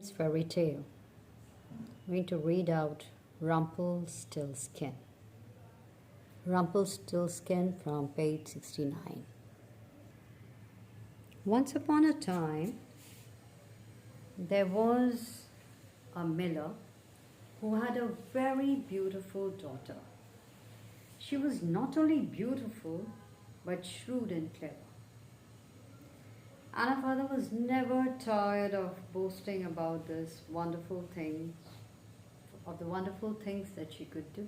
Fairy tale. I'm going to read out Rumpelstiltskin. Rumpelstiltskin from page 69. Once upon a time, there was a miller who had a very beautiful daughter. She was not only beautiful, but shrewd and clever. And her father was never tired of boasting about the wonderful things that she could do.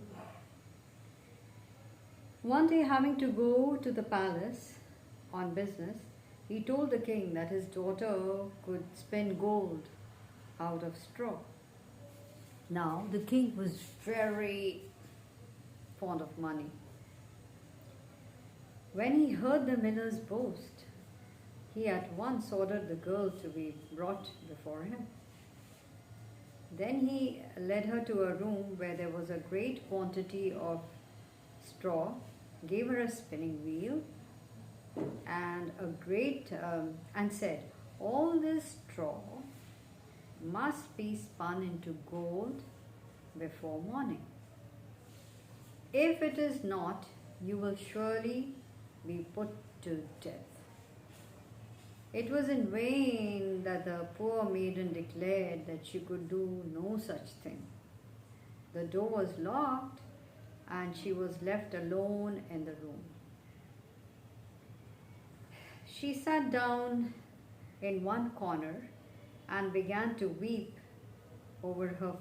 One day, having to go to the palace on business, he told the king that his daughter could spin gold out of straw. Now, the king was very fond of money. When he heard the miller's boast, he at once ordered the girl to be brought before him. Then he led her to a room where there was a great quantity of straw, gave her a spinning wheel, and said, "All this straw must be spun into gold before morning. If it is not, you will surely be put to death." It was in vain that the poor maiden declared that she could do no such thing. The door was locked and she was left alone in the room. She sat down in one corner and began to weep over her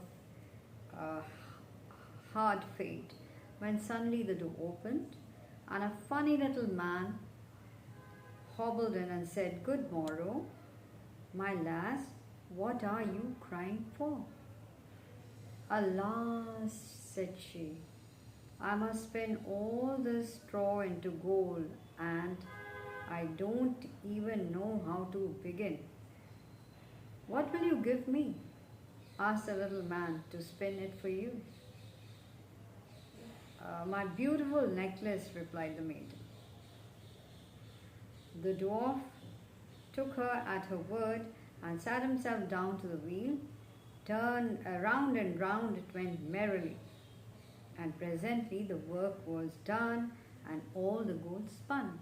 hard fate, when suddenly the door opened and a funny little man hobbled in and said, "Good morrow, my lass, what are you crying for?" "Alas," said she, "I must spin all this straw into gold and I don't even know how to begin." "What will you give me?" asked the little man, "to spin it for you?" "My beautiful necklace," replied the maiden. The dwarf took her at her word and sat himself down to the wheel. Turned round and round it went merrily, and presently the work was done and all the gold spun.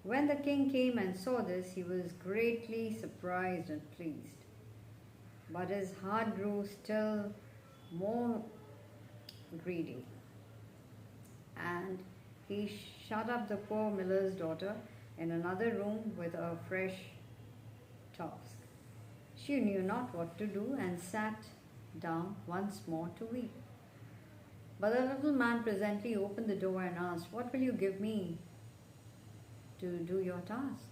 When the king came and saw this, he was greatly surprised and pleased, but his heart grew still more greedy, and he shut up the poor miller's daughter in another room with a fresh task. She knew not what to do and sat down once more to weep. But the little man presently opened the door and asked, "What will you give me to do your task?"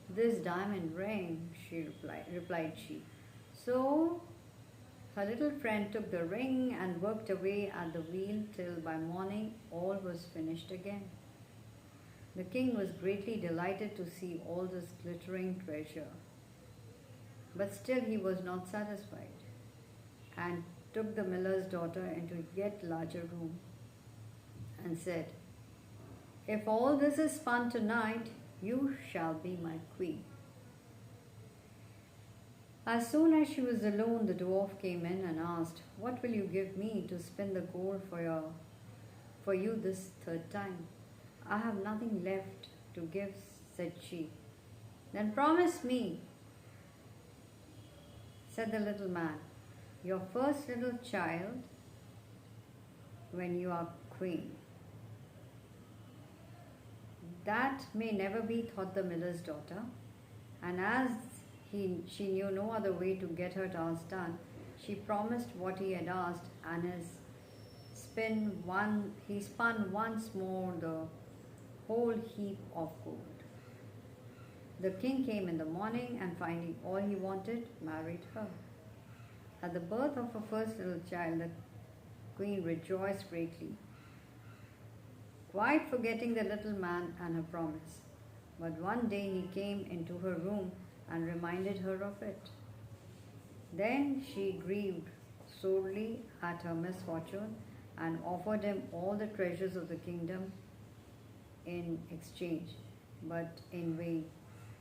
"This diamond ring," replied she. So her little friend took the ring and worked away at the wheel till by morning all was finished again. The king was greatly delighted to see all this glittering treasure, but still he was not satisfied, and took the miller's daughter into a yet larger room and said, "If all this is spun tonight, you shall be my queen." As soon as she was alone, the dwarf came in and asked, "What will you give me to spin the gold for you this third time?" "I have nothing left to give," said she. "Then promise me," said the little man, "your first little child when you are queen." "That may never be," thought the miller's daughter, and as she knew no other way to get her task done, she promised what he had asked, and he spun once more the whole heap of gold. The king came in the morning and, finding all he wanted, married her. At the birth of her first little child, the queen rejoiced greatly, quite forgetting the little man and her promise. But one day he came into her room and reminded her of it. Then she grieved sorely at her misfortune and offered him all the treasures of the kingdom in exchange, but in vain,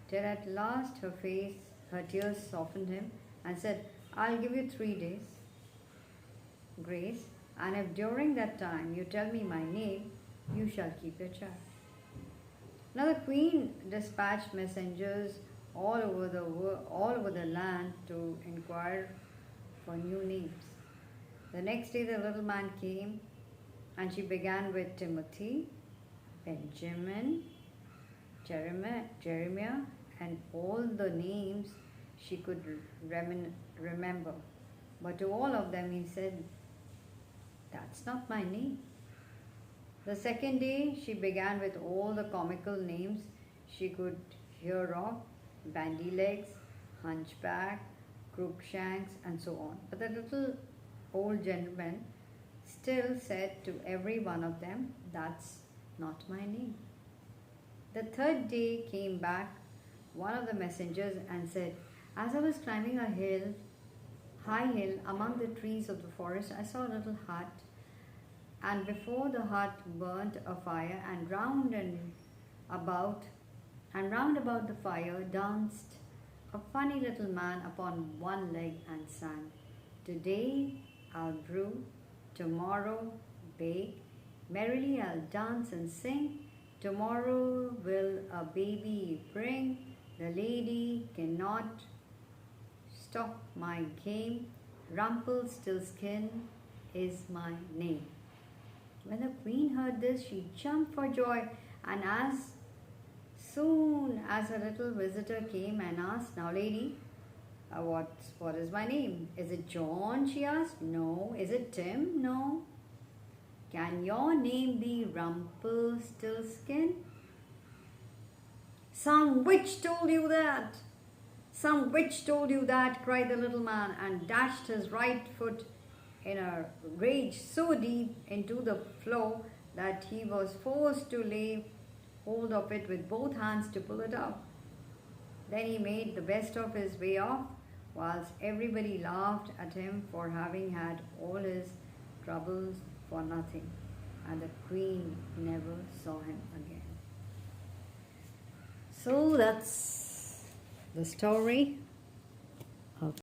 till at last her face Her tears softened him and said, I'll give you 3 days grace, and if during that time you tell me my name, you shall keep your child. Now the queen dispatched messengers all over the land to inquire for new names. The next day the little man came, and she began with Timothy, Benjamin, Jeremiah, and all the names she could remember. But to all of them he said, that's not my name. The second day she began with all the comical names she could hear of, bandy legs, hunchback, crookshanks, and so on. But the little old gentleman still said to every one of them, that's not my name. The third day came back one of the messengers and said, as I was climbing a high hill among the trees of the forest, I saw a little hut, and before the hut burnt a fire, and round about the fire danced a funny little man upon one leg and sang, today I'll brew, tomorrow bake, merrily I'll dance and sing, tomorrow will a baby bring, the lady cannot stop my game, Rumpelstiltskin is my name. When the queen heard this, she jumped for joy, and as soon as her little visitor came and asked, now lady, what is my name? Is it John? She asked. No. Is it Tim? No. Can your name be Rumpelstiltskin? Some witch told you that. Some witch told you that, cried the little man, and dashed his right foot in a rage so deep into the floor that he was forced to lay hold of it with both hands to pull it out. Then he made the best of his way off, whilst everybody laughed at him for having had all his troubles for nothing, and the queen never saw him again. So that's the story.